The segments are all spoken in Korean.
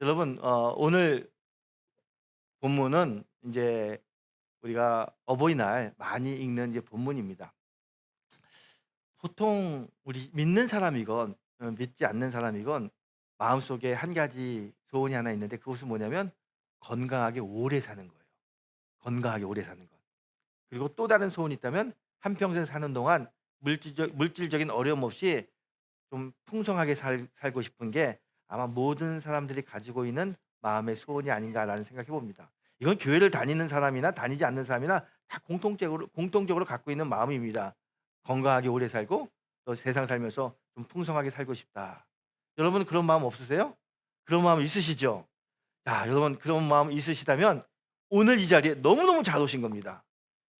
여러분, 오늘 본문은 이제 우리가 어버이날 많이 읽는 이제 본문입니다. 보통 우리 믿는 사람이건 믿지 않는 사람이건 마음속에 한 가지 소원이 하나 있는데, 그것은 뭐냐면 건강하게 오래 사는 거예요. 건강하게 오래 사는 것. 그리고 또 다른 소원이 있다면 한평생 사는 동안 물질적인 어려움 없이 좀 풍성하게 살고 싶은 게 아마 모든 사람들이 가지고 있는 마음의 소원이 아닌가라는 생각해 봅니다. 이건 교회를 다니는 사람이나 다니지 않는 사람이나 다 공통적으로 갖고 있는 마음입니다. 건강하게 오래 살고 또 세상 살면서 좀 풍성하게 살고 싶다. 여러분은 그런 마음 없으세요? 그런 마음 있으시죠? 자, 여러분, 그런 마음 있으시다면 오늘 이 자리에 너무너무 잘 오신 겁니다.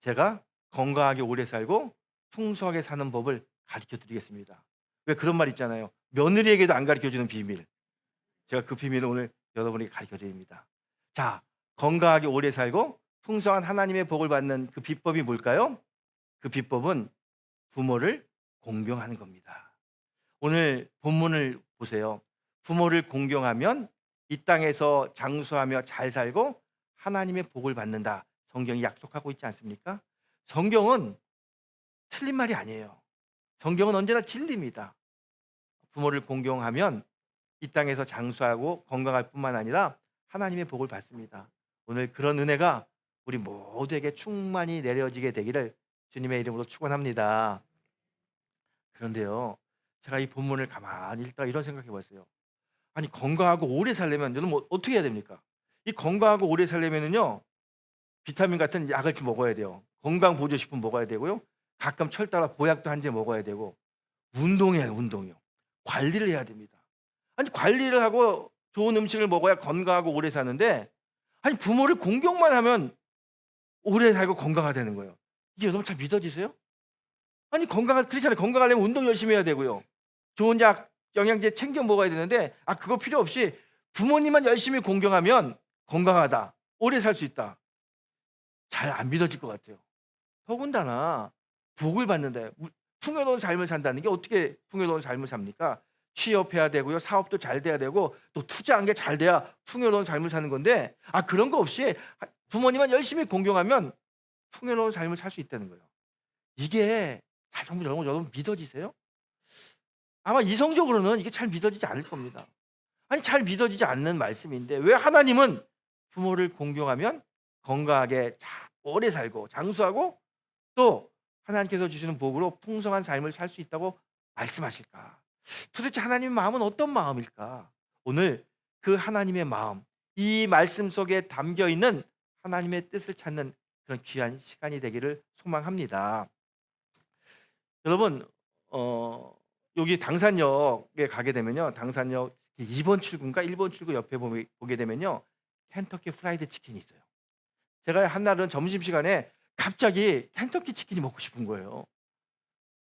제가 건강하게 오래 살고 풍성하게 사는 법을 가르쳐 드리겠습니다. 왜 그런 말 있잖아요. 며느리에게도 안 가르쳐 주는 비밀. 제가 그 비밀을 오늘 여러분에게 가르쳐 드립니다. 자, 건강하게 오래 살고 풍성한 하나님의 복을 받는 그 비법이 뭘까요? 그 비법은 부모를 공경하는 겁니다. 오늘 본문을 보세요. 부모를 공경하면 이 땅에서 장수하며 잘 살고 하나님의 복을 받는다. 성경이 약속하고 있지 않습니까? 성경은 틀린 말이 아니에요. 성경은 언제나 진리입니다. 부모를 공경하면 이 땅에서 장수하고 건강할 뿐만 아니라 하나님의 복을 받습니다. 오늘 그런 은혜가 우리 모두에게 충만히 내려지게 되기를 주님의 이름으로 축원합니다. 그런데요, 제가 이 본문을 가만히 읽다가 이런 생각해 봤어요. 아니, 건강하고 오래 살려면 여러분 뭐 어떻게 해야 됩니까? 이 건강하고 오래 살려면은요, 비타민 같은 약을 좀 먹어야 돼요. 건강 보조식품 먹어야 되고요. 가끔 철 따라 보약도 한 제 먹어야 되고, 운동해야 해요, 운동이요. 관리를 해야 됩니다. 아니, 관리를 하고 좋은 음식을 먹어야 건강하고 오래 사는데, 아니, 부모를 공경만 하면 오래 살고 건강하다는 거예요. 이게 여러분 잘 믿어지세요? 아니, 그렇잖아요. 건강하려면 운동 열심히 해야 되고요. 좋은 약, 영양제 챙겨 먹어야 되는데, 그거 필요 없이 부모님만 열심히 공경하면 건강하다, 오래 살 수 있다. 잘 안 믿어질 것 같아요. 더군다나 복을 받는다. 풍요로운 삶을 산다는 게 어떻게 풍요로운 삶을 삽니까? 취업해야 되고요. 사업도 잘 돼야 되고 또 투자한 게 잘 돼야 풍요로운 삶을 사는 건데, 그런 거 없이 부모님만 열심히 공경하면 풍요로운 삶을 살 수 있다는 거예요. 이게 잘 여러분 믿어지세요? 아마 이성적으로는 이게 잘 믿어지지 않을 겁니다. 아니, 잘 믿어지지 않는 말씀인데 왜 하나님은 부모를 공경하면 건강하게 오래 살고 장수하고 또 하나님께서 주시는 복으로 풍성한 삶을 살 수 있다고 말씀하실까? 도대체 하나님의 마음은 어떤 마음일까? 오늘 그 하나님의 마음, 이 말씀 속에 담겨 있는 하나님의 뜻을 찾는 그런 귀한 시간이 되기를 소망합니다. 여러분, 어 여기 당산역에 가게 되면요. 당산역 2번 출구인가 1번 출구 옆에 보게 되면요. 켄터키 프라이드 치킨이 있어요. 제가 한날은 점심시간에 갑자기 켄터키 치킨이 먹고 싶은 거예요.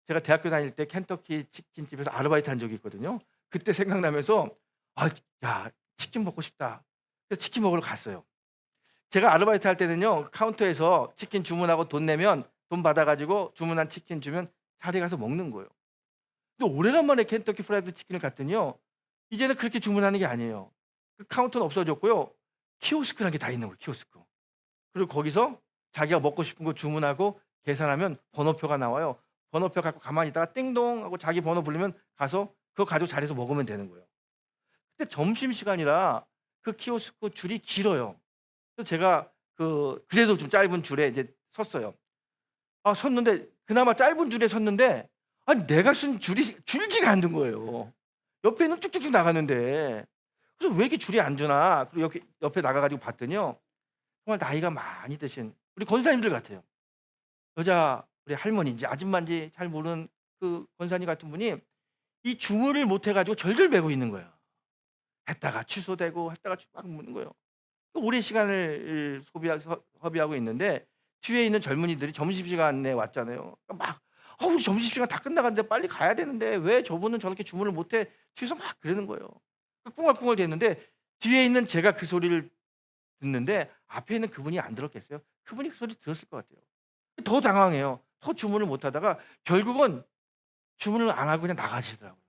제가 대학교 다닐 때 켄터키 치킨집에서 아르바이트한 적이 있거든요. 그때 생각나면서 '아, 야, 치킨 먹고 싶다.' 그래서 치킨 먹으러 갔어요. 제가 아르바이트 할 때는요. 카운터에서 치킨 주문하고 돈 내면 돈 받아 가지고 주문한 치킨 주면 자리에 가서 먹는 거예요. 근데 오래간만에 켄터키 프라이드 치킨을 갔더니요. 이제는 그렇게 주문하는 게 아니에요. 그 카운터는 없어졌고요. 키오스크라는 게 다 있는 거예요, 키오스크. 그리고 거기서 자기가 먹고 싶은 거 주문하고 계산하면 번호표가 나와요. 번호표 갖고 가만히 있다가 띵동 하고 자기 번호 부르면 가서 그거 가지고 자리에서 먹으면 되는 거예요. 근데 점심시간이라 그 키오스크 줄이 길어요. 그래서 제가 그래도 좀 짧은 줄에 이제 섰어요. 섰는데 그나마 짧은 줄에 섰는데, 아니, 내가 쓴 줄이 줄지가 않는 거예요. 옆에는 쭉쭉쭉 나가는데. 그래서 '왜 이렇게 줄이 안 주나.' 그리고 옆에 나가 가지고 봤더니요. 정말 나이가 많이 드신 우리 권사님들 같아요. 우리 할머니인지 아줌마인지 잘 모르는 그 권사님 같은 분이 이 주문을 못 해 가지고 절절매고 있는 거예요. 했다가 취소되고 했다가 막 묻는 거예요. 또 오랜 시간을 허비하고 있는데 뒤에 있는 젊은이들이 점심시간에 왔잖아요. 그러니까 막 우리 점심시간 다 끝나가는데 빨리 가야 되는데 왜 저분은 저렇게 주문을 못 해?' 뒤에서 막 그러는 거예요. 꿍얼꿍얼 대는데 뒤에 있는 제가 그 소리를 듣는데 앞에 있는 그분이 안 들었겠어요? 그분이 그 소리 들었을 것 같아요. 더 당황해요. 더 주문을 못 하다가 결국은 주문을 안 하고 그냥 나가시더라고요.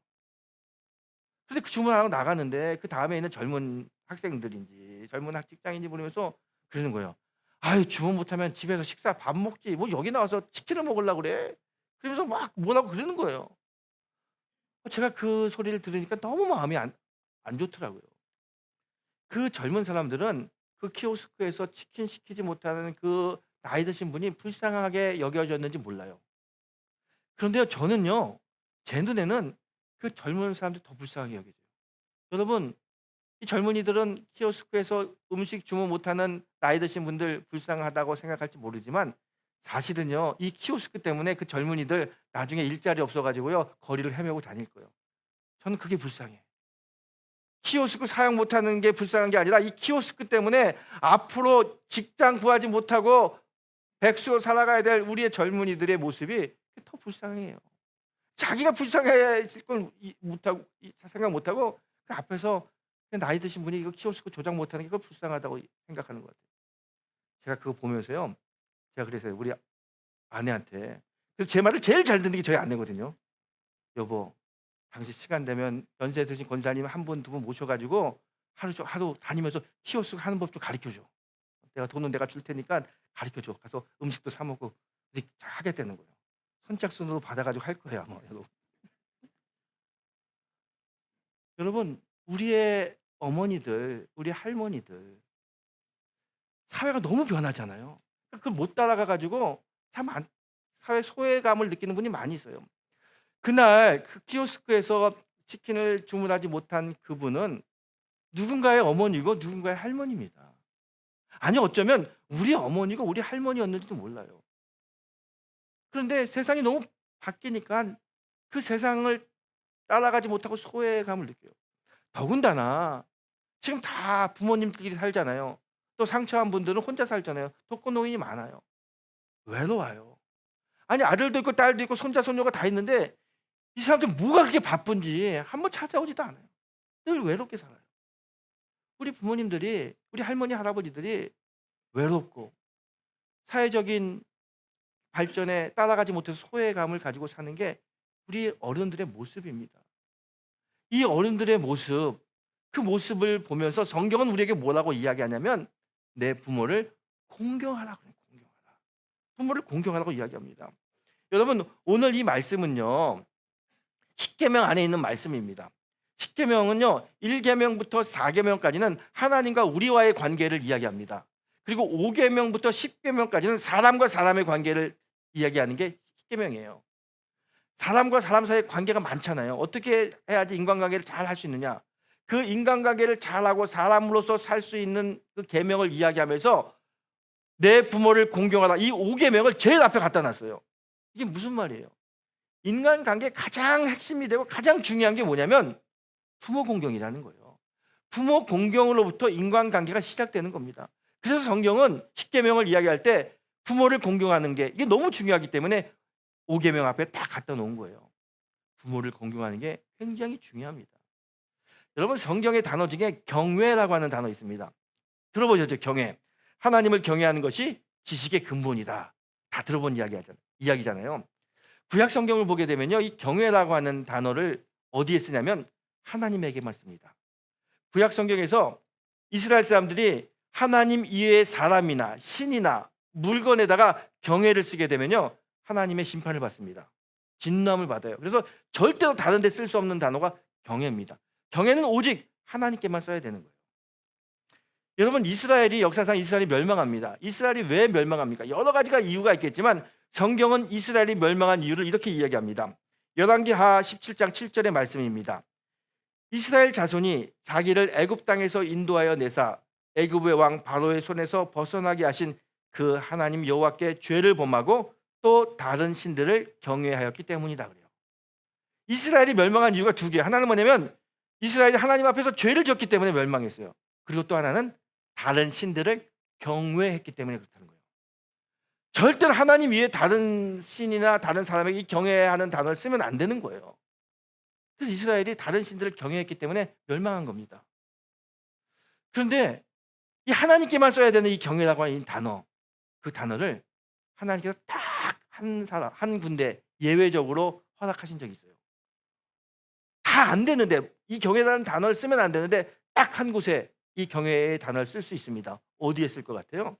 근데 그 주문을 안 하고 나갔는데 그다음에 있는 젊은 학생들인지 젊은 직장인지 모르면서 그러는 거예요. "아유 주문 못하면 집에서 식사 밥 먹지 뭐 여기 나와서 치킨을 먹으려고 그래?" 그러면서 막 뭐라고 그러는 거예요. 제가 그 소리를 들으니까 너무 마음이 안 좋더라고요. 그 젊은 사람들은 그 키오스크에서 치킨 시키지 못하는 그 나이 드신 분이 불쌍하게 여겨졌는지 몰라요. 그런데요 저는요 제 눈에는 그 젊은 사람들이 더 불쌍하게 여겨져요. 여러분 이 젊은이들은 키오스크에서 음식 주문 못하는 나이 드신 분들 불쌍하다고 생각할지 모르지만 사실은요 이 키오스크 때문에 그 젊은이들 나중에 일자리 없어 가지고요 거리를 헤매고 다닐 거예요. 저는 그게 불쌍해요. 키오스크 사용 못하는 게 불쌍한 게 아니라 이 키오스크 때문에 앞으로 직장 구하지 못하고 백수로 살아가야 될 우리의 젊은이들의 모습이 더 불쌍해요. 자기가 불쌍해질 걸 못하고 생각 못하고 그 앞에서 그냥 나이 드신 분이 이거 키오스크 조작 못하는 게 그거 불쌍하다고 생각하는 것 같아요. 제가 그거 보면서요. 제가 그래서요. 우리 아내한테 그래서 제 말을 제일 잘 듣는 게 저희 아내거든요. "여보 당신 시간 되면 연세 드신 권사님 한 분 두 분 모셔 가지고 하루 다니면서 키오스크 하는 법 좀 가르쳐 줘. 내가 돈은 내가 줄 테니까 가르쳐 줘. 가서 음식도 사 먹고." 이렇게 하겠다는 거예요. 선착순으로 받아 가지고 할 거예요 아마 여러분. 여러분 우리의 어머니들, 우리 할머니들 사회가 너무 변하잖아요. 그걸 못 따라가 가지고 참 사회 소외감을 느끼는 분이 많이 있어요. 그날 그 키오스크에서 치킨을 주문하지 못한 그분은 누군가의 어머니고 누군가의 할머니입니다. 아니 어쩌면 우리 어머니고 우리 할머니였는지도 몰라요. 그런데 세상이 너무 바뀌니까 그 세상을 따라가지 못하고 소외감을 느껴요. 더군다나 지금 다 부모님끼리 살잖아요. 또 상처한 분들은 혼자 살잖아요. 독거노인이 많아요. 외로워요. 아니 아들도 있고 딸도 있고 손자 손녀가 다 있는데 이 사람들 뭐가 그렇게 바쁜지 한번 찾아오지도 않아요. 늘 외롭게 살아요. 우리 부모님들이 우리 할머니 할아버지들이 외롭고 사회적인 발전에 따라가지 못해서 소외감을 가지고 사는 게 우리 어른들의 모습입니다. 이 어른들의 모습, 그 모습을 보면서 성경은 우리에게 뭐라고 이야기하냐면 내 부모를 공경하라 그래요. 공경하라. 부모를 공경하라고 이야기합니다. 여러분 오늘 이 말씀은요. 십계명 안에 있는 말씀입니다. 십계명은요. 1계명부터 4계명까지는 하나님과 우리와의 관계를 이야기합니다. 그리고 5계명부터 10계명까지는 사람과 사람의 관계를 이야기하는 게 십계명이에요. 사람과 사람 사이의 관계가 많잖아요. 어떻게 해야지 인간관계를 잘 할 수 있느냐? 그 인간관계를 잘하고 사람으로서 살 수 있는 그 계명을 이야기하면서 내 부모를 공경하라. 이 5계명을 제일 앞에 갖다 놨어요. 이게 무슨 말이에요? 인간관계의 가장 핵심이 되고 가장 중요한 게 뭐냐면 부모 공경이라는 거예요. 부모 공경으로부터 인간관계가 시작되는 겁니다. 그래서 성경은 십계명을 이야기할 때 부모를 공경하는 게 이게 너무 중요하기 때문에 5계명 앞에 딱 갖다 놓은 거예요. 부모를 공경하는 게 굉장히 중요합니다. 여러분 성경의 단어 중에 경외라고 하는 단어 있습니다. 들어보셨죠? 경외. 하나님을 경외하는 것이 지식의 근본이다. 다 들어본 이야기잖아요. 구약 성경을 보게 되면요. 이 경외라고 하는 단어를 어디에 쓰냐면 하나님에게만 씁니다. 구약 성경에서 이스라엘 사람들이 하나님 이외의 사람이나 신이나 물건에다가 경외를 쓰게 되면요. 하나님의 심판을 받습니다. 진노함을 받아요. 그래서 절대로 다른 데 쓸 수 없는 단어가 경외입니다. 경외는 오직 하나님께만 써야 되는 거예요. 여러분 이스라엘이 역사상 이스라엘이 멸망합니다. 이스라엘이 왜 멸망합니까? 여러 가지가 이유가 있겠지만 성경은 이스라엘이 멸망한 이유를 이렇게 이야기합니다. 열왕기하 17장 7절의 말씀입니다. 이스라엘 자손이 자기를 애굽 땅에서 인도하여 내사 애굽의 왕 바로의 손에서 벗어나게 하신 그 하나님 여호와께 죄를 범하고 또 다른 신들을 경외하였기 때문이다 그래요. 이스라엘이 멸망한 이유가 두 개예요. 하나는 뭐냐면 이스라엘이 하나님 앞에서 죄를 졌기 때문에 멸망했어요. 그리고 또 하나는 다른 신들을 경외했기 때문에 그렇다는 거예요. 절대로 하나님 위에 다른 신이나 다른 사람에게 이 경외하는 단어를 쓰면 안 되는 거예요. 그래서 이스라엘이 다른 신들을 경외했기 때문에 멸망한 겁니다. 그런데 이 하나님께만 써야 되는 이 경외라고 하는 이 단어, 그 단어를 하나님께서 딱 한 군데 예외적으로 허락하신 적이 있어요. 다 안 되는데 이 경외라는 단어를 쓰면 안 되는데 딱 한 곳에 이 경외의 단어를 쓸 수 있습니다. 어디에 쓸 것 같아요?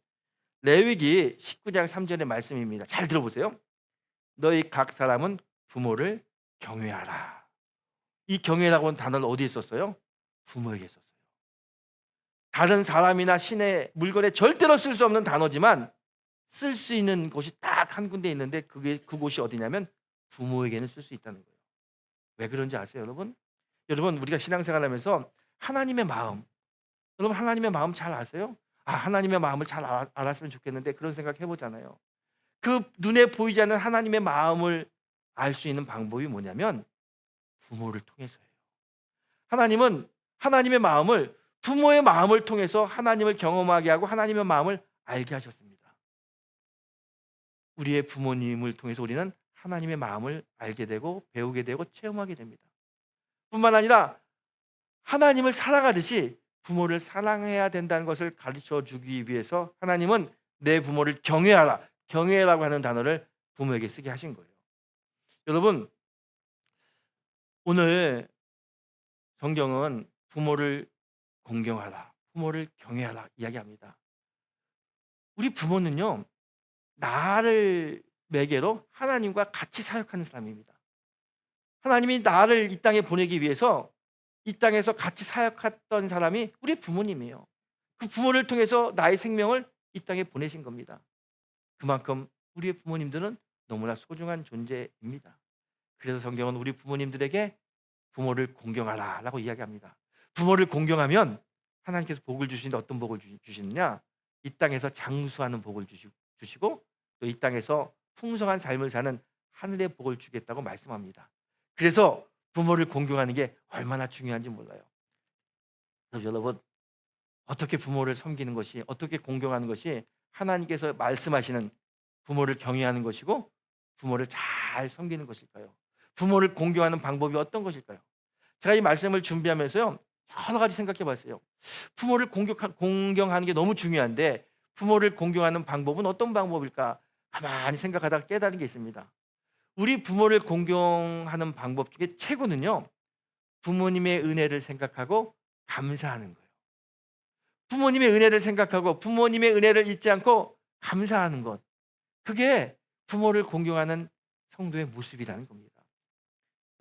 레위기 19장 3 절의 말씀입니다. 잘 들어보세요. "너희 각 사람은 부모를 경외하라." 이 경외라고 하는 단어를 어디에 썼어요? 부모에게 썼어요. 다른 사람이나 신의 물건에 절대로 쓸 수 없는 단어지만 쓸 수 있는 곳이 딱 한 군데 있는데 그게 그곳이 어디냐면 부모에게는 쓸 수 있다는 거예요. 왜 그런지 아세요, 여러분? 여러분, 우리가 신앙생활하면서 하나님의 마음, 여러분 하나님의 마음 잘 아세요? 아, 하나님의 마음을 잘 알았으면 좋겠는데 그런 생각 해 보잖아요. 그 눈에 보이지 않는 하나님의 마음을 알 수 있는 방법이 뭐냐면 부모를 통해서예요. 하나님은 하나님의 마음을 부모의 마음을 통해서 하나님을 경험하게 하고 하나님의 마음을 알게 하셨습니다. 우리의 부모님을 통해서 우리는 하나님의 마음을 알게 되고 배우게 되고 체험하게 됩니다. 뿐만 아니라 하나님을 사랑하듯이 부모를 사랑해야 된다는 것을 가르쳐 주기 위해서 하나님은 내 부모를 경외하라, 경외라고 하는 단어를 부모에게 쓰게 하신 거예요. 여러분, 오늘 성경은 부모를 공경하라, 부모를 경외하라 이야기합니다. 우리 부모는요, 나를 매개로 하나님과 같이 사역하는 사람입니다. 하나님이 나를 이 땅에 보내기 위해서 이 땅에서 같이 사역했던 사람이 우리 부모님이에요. 그 부모를 통해서 나의 생명을 이 땅에 보내신 겁니다. 그만큼 우리의 부모님들은 너무나 소중한 존재입니다. 그래서 성경은 우리 부모님들에게 부모를 공경하라라고 이야기합니다. 부모를 공경하면 하나님께서 복을 주시는데 어떤 복을 주시느냐? 이 땅에서 장수하는 복을 주시고 또 이 땅에서 풍성한 삶을 사는 하늘의 복을 주겠다고 말씀합니다. 그래서 부모를 공경하는 게 얼마나 중요한지 몰라요. 그래서 여러분, 어떻게 부모를 섬기는 것이, 어떻게 공경하는 것이 하나님께서 말씀하시는 부모를 경외하는 것이고 부모를 잘 섬기는 것일까요? 부모를 공경하는 방법이 어떤 것일까요? 제가 이 말씀을 준비하면서요, 여러 가지 생각해 봤어요. 부모를 공경하는 게 너무 중요한데 부모를 공경하는 방법은 어떤 방법일까? 가만히 생각하다가 깨달은 게 있습니다. 우리 부모를 공경하는 방법 중에 최고는요, 부모님의 은혜를 생각하고 감사하는 거예요. 부모님의 은혜를 생각하고 부모님의 은혜를 잊지 않고 감사하는 것. 그게 부모를 공경하는 성도의 모습이라는 겁니다.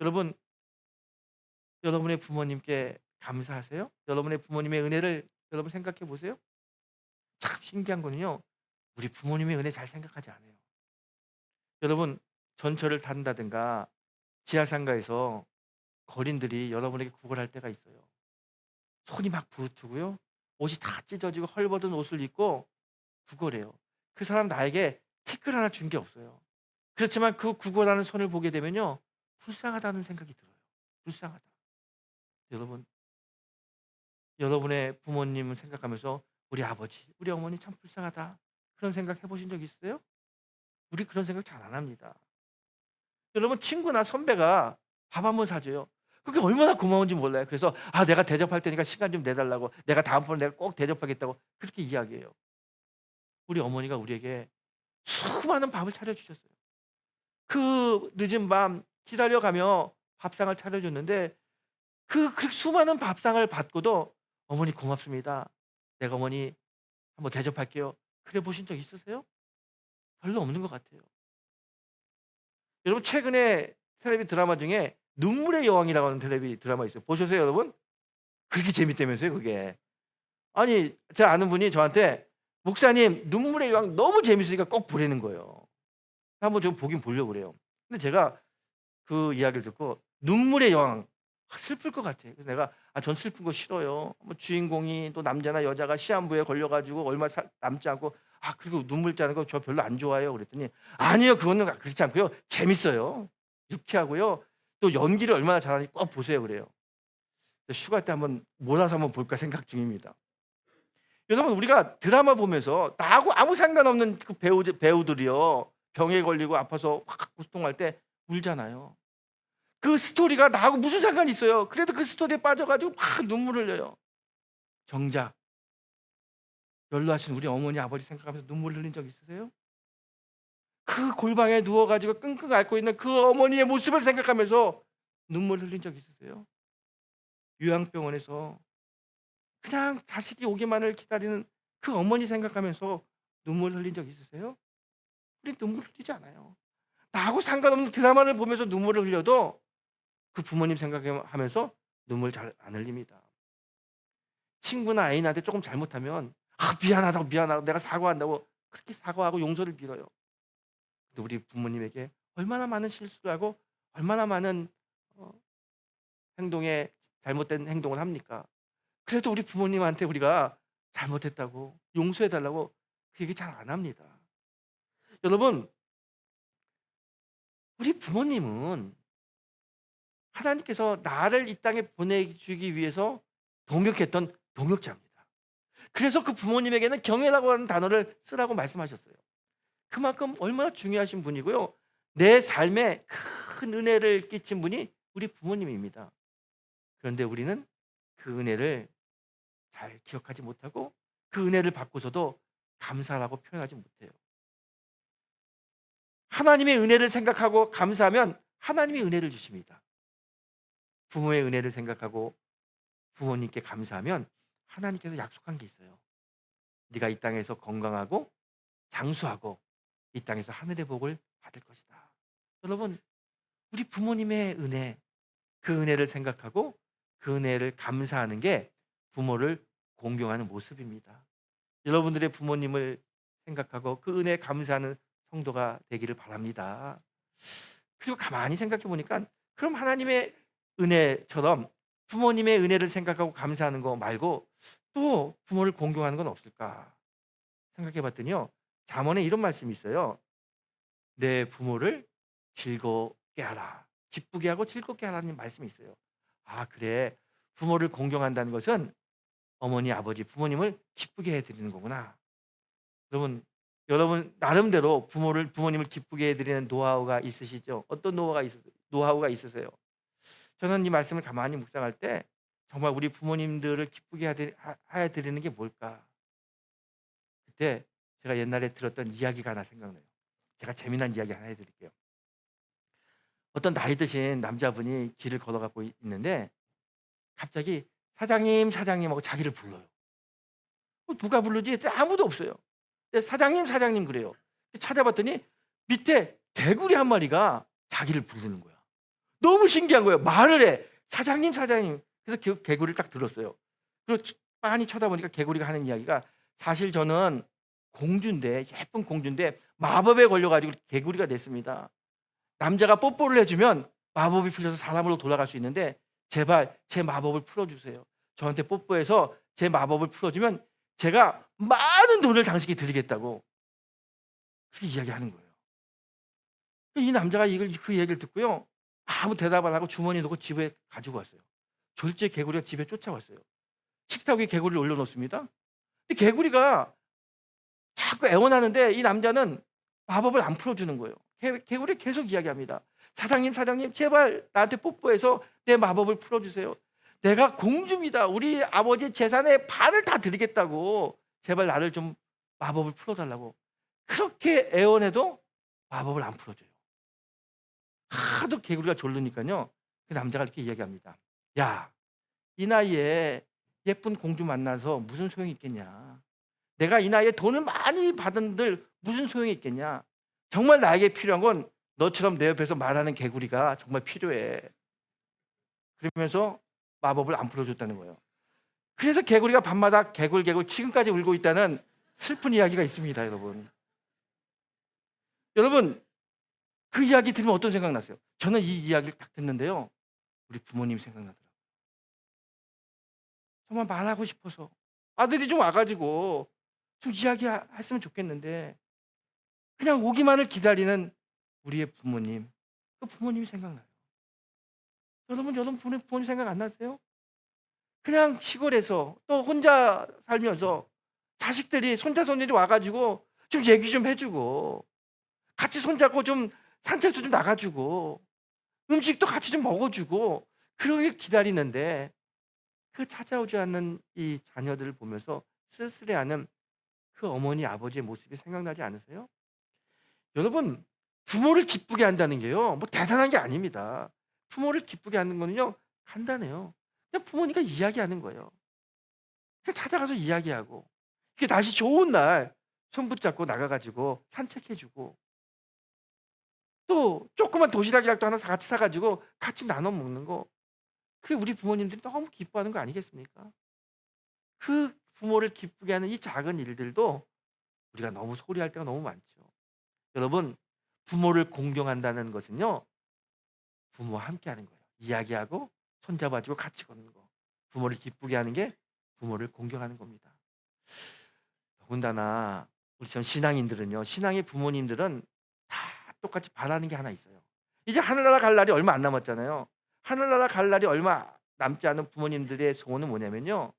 여러분, 여러분의 부모님께 감사하세요? 여러분의 부모님의 은혜를 여러분 생각해 보세요. 참 신기한 거는요, 우리 부모님의 은혜 잘 생각하지 않아요. 여러분, 전철을 탄다든가 지하상가에서 거린들이 여러분에게 구걸할 때가 있어요. 손이 막 부르트고요, 옷이 다 찢어지고 헐벗은 옷을 입고 구걸해요. 그 사람 나에게 티끌 하나 준 게 없어요. 그렇지만 그 구걸하는 손을 보게 되면요, 불쌍하다는 생각이 들어요. 불쌍하다. 여러분, 여러분의 부모님을 생각하면서 우리 아버지, 우리 어머니 참 불쌍하다, 그런 생각 해보신 적 있어요? 우리 그런 생각 잘 안 합니다. 여러분, 친구나 선배가 밥 한 번 사줘요. 그게 얼마나 고마운지 몰라요. 그래서 아, 내가 대접할 테니까 시간 좀 내달라고, 내가 다음번에 내가 꼭 대접하겠다고 그렇게 이야기해요. 우리 어머니가 우리에게 수많은 밥을 차려주셨어요. 그 늦은 밤 기다려가며 밥상을 차려줬는데 그 수많은 밥상을 받고도 어머니 고맙습니다, 내가 어머니 한번 대접할게요, 그래 보신 적 있으세요? 별로 없는 것 같아요. 여러분, 최근에 텔레비 드라마 중에 눈물의 여왕이라고 하는 텔레비 드라마 있어요. 보셨어요, 여러분? 그렇게 재밌다면서요, 그게. 아니, 제 아는 분이 저한테 "목사님, 눈물의 여왕 너무 재밌으니까 꼭 보라는 거예요." 한번 좀 보긴 보려고 그래요. 근데 제가 그 이야기를 듣고 눈물의 여왕, 슬플 것 같아. 그래서 내가 "아, 전 슬픈 거 싫어요. 뭐 주인공이 또 남자나 여자가 시한부에 걸려 가지고 얼마 남지 않고 그리고 눈물 짜는 거 저 별로 안 좋아해요." 그랬더니 "아니요. 그거는 그렇지 않고요. 재밌어요. 유쾌하고요. 또 연기를 얼마나 잘하는지 꼭 보세요." 그래요. 휴가 때 한번 몰아서 한번 볼까 생각 중입니다. 여러분, 우리가 드라마 보면서 나하고 아무 상관없는 그 배우들이요, 병에 걸리고 아파서 확 고통할 때 울잖아요. 그 스토리가 나하고 무슨 상관이 있어요. 그래도 그 스토리에 빠져 가지고 막 눈물을 흘려요. 정작 연로하신 우리 어머니 아버지 생각하면서 눈물 흘린 적 있으세요? 그 골방에 누워 가지고 끙끙 앓고 있는 그 어머니의 모습을 생각하면서 눈물 흘린 적 있으세요? 요양병원에서 그냥 자식이 오기만을 기다리는 그 어머니 생각하면서 눈물 흘린 적 있으세요? 우린 눈물 흘리지 않아요. 나하고 상관없는 드라마를 보면서 눈물을 흘려도 그 부모님 생각하면서 눈물 잘 안 흘립니다. 친구나 애인한테 조금 잘못하면 미안하다고, 미안하다고 내가 사과한다고 그렇게 사과하고 용서를 빌어요. 근데 우리 부모님에게 얼마나 많은 실수를 하고 얼마나 많은 어 행동에 잘못된 행동을 합니까? 그래도 우리 부모님한테 우리가 잘못했다고 용서해 달라고 그 얘기 잘 안 합니다. 여러분, 우리 부모님은 하나님께서 나를 이 땅에 보내주기 위해서 동역했던 동역자입니다. 그래서 그 부모님에게는 경외라고 하는 단어를 쓰라고 말씀하셨어요. 그만큼 얼마나 중요하신 분이고요. 내 삶에 큰 은혜를 끼친 분이 우리 부모님입니다. 그런데 우리는 그 은혜를 잘 기억하지 못하고 그 은혜를 받고서도 감사라고 표현하지 못해요. 하나님의 은혜를 생각하고 감사하면 하나님이 은혜를 주십니다. 부모의 은혜를 생각하고 부모님께 감사하면 하나님께서 약속한 게 있어요. 네가 이 땅에서 건강하고 장수하고 이 땅에서 하늘의 복을 받을 것이다. 여러분, 우리 부모님의 은혜, 그 은혜를 생각하고 그 은혜를 감사하는 게 부모를 공경하는 모습입니다. 여러분들의 부모님을 생각하고 그 은혜에 감사하는 성도가 되기를 바랍니다. 그리고 가만히 생각해 보니까 그럼 하나님의 은혜처럼 부모님의 은혜를 생각하고 감사하는 거 말고 또 부모를 공경하는 건 없을까 생각해 봤더니요. 잠언에 이런 말씀이 있어요. 내 부모를 즐겁게 하라. 기쁘게 하고 즐겁게 하라는 말씀이 있어요. 아, 그래. 부모를 공경한다는 것은 어머니, 아버지, 부모님을 기쁘게 해 드리는 거구나. 여러분 나름대로 부모님을 기쁘게 해 드리는 노하우가 있으시죠? 어떤 노하우가 있으세요? 저는 이 말씀을 가만히 묵상할 때 정말 우리 부모님들을 기쁘게 해 드리는 게 뭘까? 그때 제가 옛날에 들었던 이야기가 하나 생각나요. 제가 재미난 이야기 하나 해 드릴게요. 어떤 나이 드신 남자분이 길을 걸어가고 있는데 갑자기 "사장님, 사장님." 하고 자기를 불러요. 누가 부르지 했더니 아무도 없어요. 근데 "사장님, 사장님." 그래요. 찾아봤더니 밑에 개구리 한 마리가 자기를 부르는 거야. 너무 신기한 거예요. 말을 해. "사장님, 사장님." 그래서 개구리를 딱 들었어요. 그리고 빤히 쳐다보니까 개구리가 하는 이야기가 "사실 저는 공주인데 예쁜 공주인데 마법에 걸려 가지고 개구리가 됐습니다. 남자가 뽀뽀를 해 주면 마법이 풀려서 사람으로 돌아갈 수 있는데 제발 제 마법을 풀어 주세요. 저한테 뽀뽀해서 제 마법을 풀어 주면 제가 많은 돈을 당신께 드리겠다고." 그렇게 이야기하는 거예요. 이 남자가 그 얘기를 듣고요. 아무 대답 안 하고 주머니에 넣고 집에 가지고 왔어요. 졸지에 개구리가 집에 쫓아왔어요. 식탁 위에 개구리를 올려 놓습니다. 근데 개구리가 자꾸 애원하는데 이 남자는 마법을 안 풀어 주는 거예요. 개구리 계속 이야기합니다. "사장님, 사장님 제발 나한테 뽀뽀해서 내 마법을 풀어 주세요. 내가 공주입니다. 우리 아버지 재산의 반을 다 드리겠다고. 제발 나를 좀 마법을 풀어 달라고." 그렇게 애원해도 마법을 안 풀어 줘요. 하도 개구리가 졸르니까요. 그 남자가 이렇게 이야기합니다. "야, 이 나이에 예쁜 공주 만나서 무슨 소용이 있겠냐. 내가 이 나이에 돈을 많이 받은들 무슨 소용이 있겠냐. 정말 나에게 필요한 건 너처럼 내 옆에서 말하는 개구리가 정말 필요해." 그러면서 마법을 안 풀어줬다는 거예요. 그래서 개구리가 밤마다 개굴개굴 지금까지 울고 있다는 슬픈 이야기가 있습니다, 여러분. 여러분, 그 이야기 들으면 어떤 생각 나세요? 저는 이 이야기를 딱 듣는데요. 우리 부모님 생각나더라고요. 정말 말하고 싶어서 아들이 좀 와 가지고 좀 이야기했으면 좋겠는데 그냥 오기만을 기다리는 우리의 부모님. 그 부모님이 생각나요. 여러분 부모님 생각 안 나세요? 그냥 시골에서 또 혼자 살면서 자식들이 손자 손녀들이 와 가지고 좀 얘기 좀 해 주고 같이 손잡고 좀 산책도 좀 나가 주고 음식도 같이 좀 먹어 주고 그러길 기다리는데 그 찾아오지 않는 이 자녀들을 보면서 쓸쓸해하는 그 어머니 아버지의 모습이 생각나지 않으세요? 여러분, 부모를 기쁘게 한다는 게요. 뭐 대단한 게 아닙니다. 부모를 기쁘게 하는 거는요. 간단해요. 그냥 부모님과 이야기하는 거예요. 그 찾아가서 이야기하고 이게 날씨 좋은 날 손 붙잡고 나가 가지고 산책해 주고 또 조그만 도시락이라도 하나 같이 사 가지고 같이 나눠 먹는 거 그게 우리 부모님들이 너무 기뻐하는 거 아니겠습니까? 그 부모를 기쁘게 하는 이 작은 일들도 우리가 너무 소리할 때가 너무 많죠. 여러분 부모를 공경한다는 것은요. 부모와 함께 하는 거예요. 이야기하고 손잡아 주고 같이 걷는 거. 부모를 기쁘게 하는 게 부모를 공경하는 겁니다. 더군다나 우리처럼 신앙인들은요. 신앙의 부모님들은 다 똑같이 바라는 게 하나 있어요. 이제 하늘나라 갈 날이 얼마 안 남았잖아요. 하늘나라 갈 날이 얼마 남지 않은 부모님들의 소원은 뭐냐면요.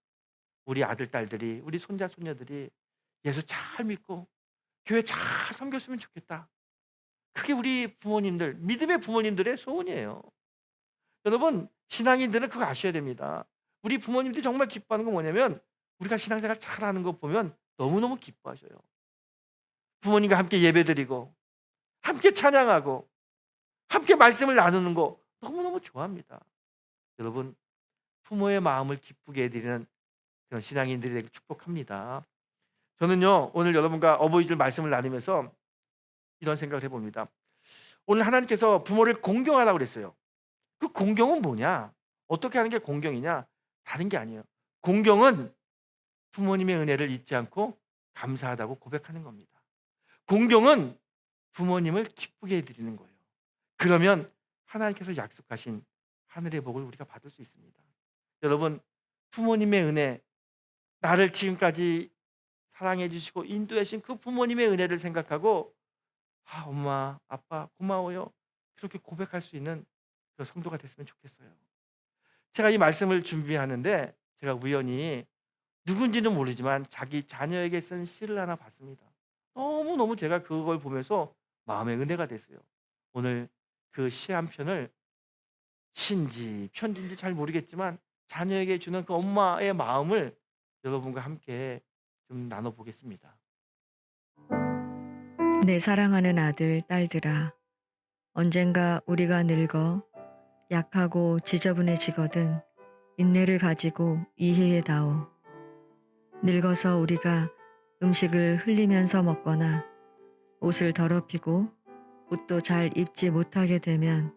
우리 아들 딸들이 우리 손자 손녀들이 예수 잘 믿고 교회 잘 섬겼으면 좋겠다. 그게 우리 부모님들 믿음의 부모님들의 소원이에요. 여러분 신앙인들은 그거 아셔야 됩니다. 우리 부모님들이 정말 기뻐하는 건 뭐냐면 우리가 신앙생활 잘하는 거 보면 너무너무 기뻐하셔요. 부모님과 함께 예배드리고 함께 찬양하고 함께 말씀을 나누는 거 너무너무 좋아합니다. 여러분 부모의 마음을 기쁘게 해드리는 그런 신앙인들이 되길 축복합니다. 저는요 오늘 여러분과 어버이줄 말씀을 나누면서 이런 생각을 해봅니다. 오늘 하나님께서 부모를 공경하라고 그랬어요. 그 공경은 뭐냐? 어떻게 하는 게 공경이냐? 다른 게 아니에요. 공경은 부모님의 은혜를 잊지 않고 감사하다고 고백하는 겁니다. 공경은 부모님을 기쁘게 해드리는 거예요. 그러면 하나님께서 약속하신 하늘의 복을 우리가 받을 수 있습니다. 여러분 부모님의 은혜 나를 지금까지 사랑해 주시고 인도해 주신 그 부모님의 은혜를 생각하고 엄마 아빠 고마워요. 그렇게 고백할 수 있는 그런 성도가 됐으면 좋겠어요. 제가 이 말씀을 준비하는데 제가 우연히 누군지는 모르지만 자기 자녀에게 쓴 시를 하나 봤습니다. 너무너무 제가 그걸 보면서 마음의 은혜가 됐어요. 오늘 그 시 한 편을 시인지 편지인지 잘 모르겠지만 자녀에게 주는 그 엄마의 마음을 여러분과 함께 좀 나눠보겠습니다. 내 사랑하는 아들, 딸들아, 언젠가 우리가 늙어 약하고 지저분해지거든 인내를 가지고 이해해다오. 늙어서 우리가 음식을 흘리면서 먹거나 옷을 더럽히고 옷도 잘 입지 못하게 되면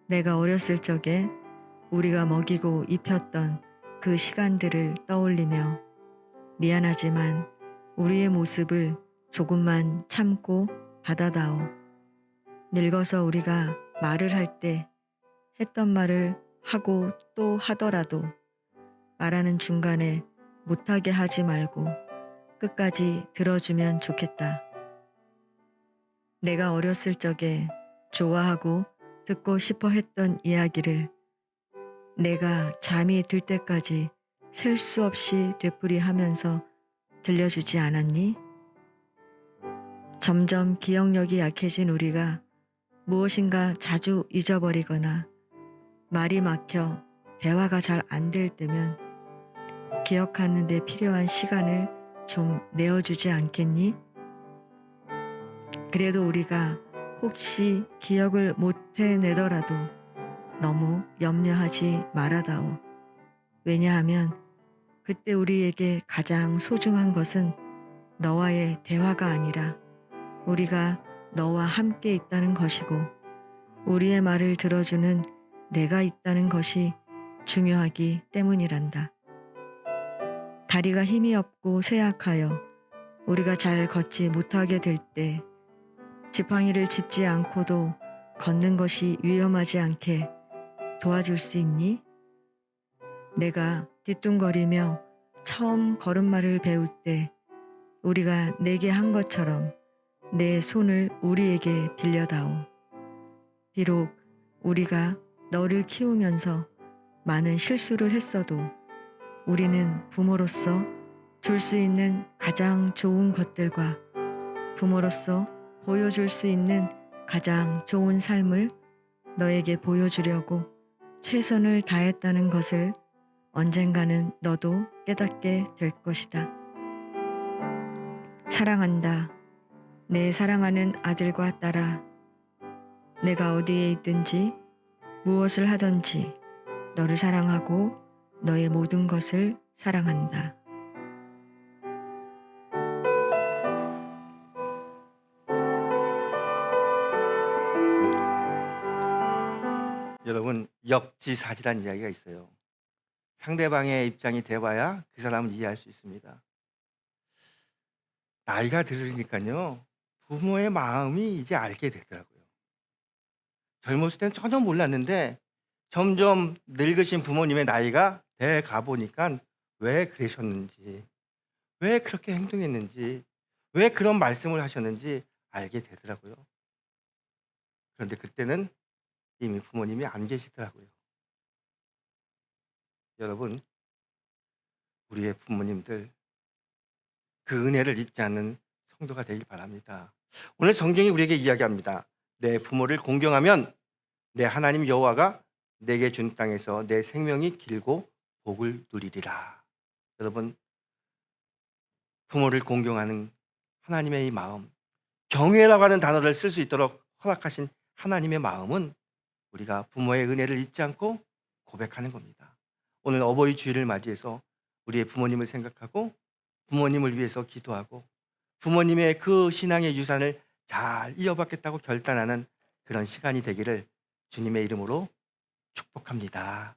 내가 어렸을 적에 우리가 먹이고 입혔던 그 시간들을 떠올리며 미안하지만 우리의 모습을 조금만 참고 받아다오. 늙어서 우리가 말을 할 때 했던 말을 하고 또 하더라도 말하는 중간에 못하게 하지 말고 끝까지 들어주면 좋겠다. 내가 어렸을 적에 좋아하고 듣고 싶어 했던 이야기를 내가 잠이 들 때까지 셀 수 없이 되풀이하면서 들려주지 않았니? 점점 기억력이 약해진 우리가 무엇인가 자주 잊어버리거나 말이 막혀 대화가 잘 안 될 때면 기억하는 데 필요한 시간을 좀 내어주지 않겠니? 그래도 우리가 혹시 기억을 못 해내더라도 너무 염려하지 말아다오. 왜냐하면 그때 우리에게 가장 소중한 것은 너와의 대화가 아니라 우리가 너와 함께 있다는 것이고 우리의 말을 들어주는 내가 있다는 것이 중요하기 때문이란다. 다리가 힘이 없고 쇠약하여 우리가 잘 걷지 못하게 될 때 지팡이를 짚지 않고도 걷는 것이 위험하지 않게 도와줄 수 있니? 내가 뒤뚱거리며 처음 걸음마를 배울 때 우리가 내게 한 것처럼 내 손을 우리에게 빌려다오. 비록 우리가 너를 키우면서 많은 실수를 했어도 우리는 부모로서 줄 수 있는 가장 좋은 것들과 부모로서 보여줄 수 있는 가장 좋은 삶을 너에게 보여주려고 최선을 다했다는 것을 언젠가는 너도 깨닫게 될 것이다. 사랑한다. 내 사랑하는 아들과 딸아. 내가 어디에 있든지 무엇을 하든지 너를 사랑하고 너의 모든 것을 사랑한다. 여러분, 역지사지라는 이야기가 있어요. 상대방의 입장이 돼 봐야 그 사람을 이해할 수 있습니다. 나이가 들으니까요, 부모의 마음이 이제 알게 되더라고요. 젊었을 때는 전혀 몰랐는데 점점 늙으신 부모님의 나이가 돼 가 보니깐 왜 그러셨는지, 왜 그렇게 행동했는지, 왜 그런 말씀을 하셨는지 알게 되더라고요. 그런데 그때는 이미 부모님이 안 계시더라고요. 여러분, 우리의 부모님들 그 은혜를 잊지 않는 성도가 되길 바랍니다. 오늘 성경이 우리에게 이야기합니다. 내 부모를 공경하면 내 하나님 여호와가 내게 준 땅에서 내 생명이 길고 복을 누리리라. 여러분, 부모를 공경하는 하나님의 이 마음, 경외라고 하는 단어를 쓸 수 있도록 허락하신 하나님의 마음은 우리가 부모의 은혜를 잊지 않고 고백하는 겁니다. 오늘 어버이 주일을 맞이해서 우리의 부모님을 생각하고 부모님을 위해서 기도하고 부모님의 그 신앙의 유산을 잘 이어받겠다고 결단하는 그런 시간이 되기를 주님의 이름으로 축복합니다.